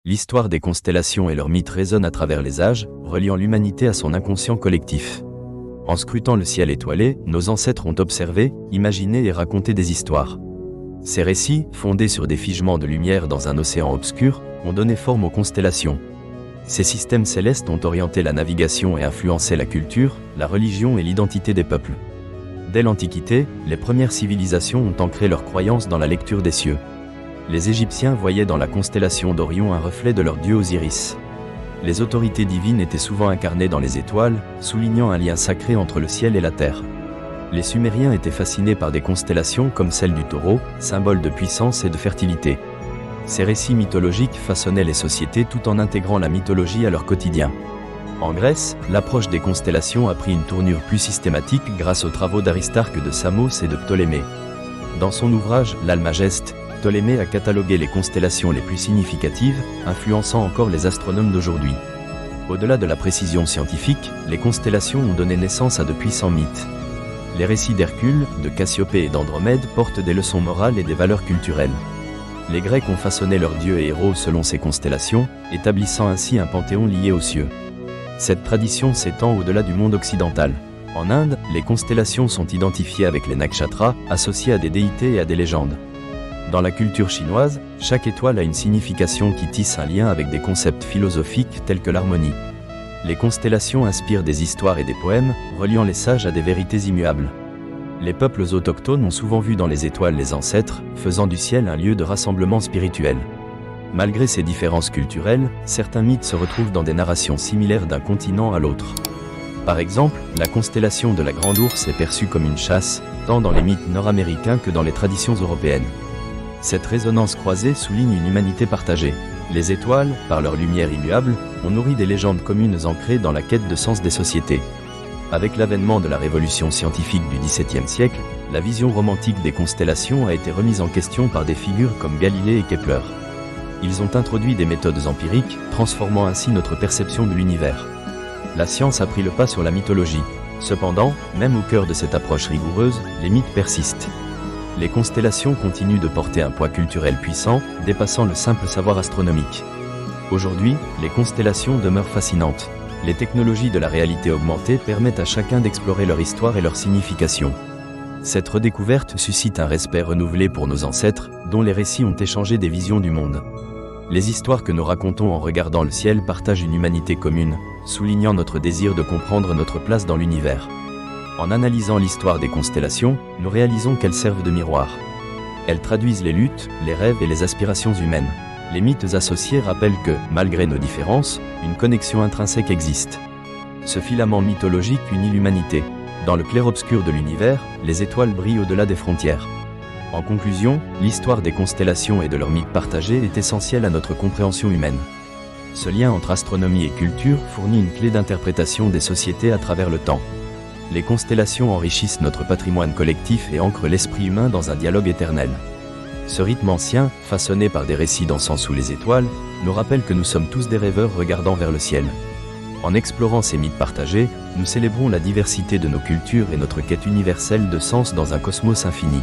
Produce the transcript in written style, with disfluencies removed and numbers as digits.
L'histoire des constellations et leurs mythes résonnent à travers les âges, reliant l'humanité à son inconscient collectif. En scrutant le ciel étoilé, nos ancêtres ont observé, imaginé et raconté des histoires. Ces récits, fondés sur des figements de lumière dans un océan obscur, ont donné forme aux constellations. Ces systèmes célestes ont orienté la navigation et influencé la culture, la religion et l'identité des peuples. Dès l'Antiquité, les premières civilisations ont ancré leurs croyances dans la lecture des cieux. Les Égyptiens voyaient dans la constellation d'Orion un reflet de leur dieu Osiris. Les autorités divines étaient souvent incarnées dans les étoiles, soulignant un lien sacré entre le ciel et la terre. Les Sumériens étaient fascinés par des constellations comme celle du taureau, symbole de puissance et de fertilité. Ces récits mythologiques façonnaient les sociétés tout en intégrant la mythologie à leur quotidien. En Grèce, l'approche des constellations a pris une tournure plus systématique grâce aux travaux d'Aristarque de Samos et de Ptolémée. Dans son ouvrage « L'Almageste », Ptolémée a catalogué les constellations les plus significatives, influençant encore les astronomes d'aujourd'hui. Au-delà de la précision scientifique, les constellations ont donné naissance à de puissants mythes. Les récits d'Hercule, de Cassiopée et d'Andromède portent des leçons morales et des valeurs culturelles. Les Grecs ont façonné leurs dieux et héros selon ces constellations, établissant ainsi un panthéon lié aux cieux. Cette tradition s'étend au-delà du monde occidental. En Inde, les constellations sont identifiées avec les nakshatras, associées à des déités et à des légendes. Dans la culture chinoise, chaque étoile a une signification qui tisse un lien avec des concepts philosophiques tels que l'harmonie. Les constellations inspirent des histoires et des poèmes, reliant les sages à des vérités immuables. Les peuples autochtones ont souvent vu dans les étoiles les ancêtres, faisant du ciel un lieu de rassemblement spirituel. Malgré ces différences culturelles, certains mythes se retrouvent dans des narrations similaires d'un continent à l'autre. Par exemple, la constellation de la Grande Ourse est perçue comme une chasse, tant dans les mythes nord-américains que dans les traditions européennes. Cette résonance croisée souligne une humanité partagée. Les étoiles, par leur lumière immuable, ont nourri des légendes communes ancrées dans la quête de sens des sociétés. Avec l'avènement de la révolution scientifique du XVIIe siècle, la vision romantique des constellations a été remise en question par des figures comme Galilée et Kepler. Ils ont introduit des méthodes empiriques, transformant ainsi notre perception de l'univers. La science a pris le pas sur la mythologie. Cependant, même au cœur de cette approche rigoureuse, les mythes persistent. Les constellations continuent de porter un poids culturel puissant, dépassant le simple savoir astronomique. Aujourd'hui, les constellations demeurent fascinantes. Les technologies de la réalité augmentée permettent à chacun d'explorer leur histoire et leur signification. Cette redécouverte suscite un respect renouvelé pour nos ancêtres, dont les récits ont échangé des visions du monde. Les histoires que nous racontons en regardant le ciel partagent une humanité commune, soulignant notre désir de comprendre notre place dans l'univers. En analysant l'histoire des constellations, nous réalisons qu'elles servent de miroir. Elles traduisent les luttes, les rêves et les aspirations humaines. Les mythes associés rappellent que, malgré nos différences, une connexion intrinsèque existe. Ce filament mythologique unit l'humanité. Dans le clair-obscur de l'univers, les étoiles brillent au-delà des frontières. En conclusion, l'histoire des constellations et de leurs mythes partagés est essentielle à notre compréhension humaine. Ce lien entre astronomie et culture fournit une clé d'interprétation des sociétés à travers le temps. Les constellations enrichissent notre patrimoine collectif et ancrent l'esprit humain dans un dialogue éternel. Ce rythme ancien, façonné par des récits dansant sous les étoiles, nous rappelle que nous sommes tous des rêveurs regardant vers le ciel. En explorant ces mythes partagés, nous célébrons la diversité de nos cultures et notre quête universelle de sens dans un cosmos infini.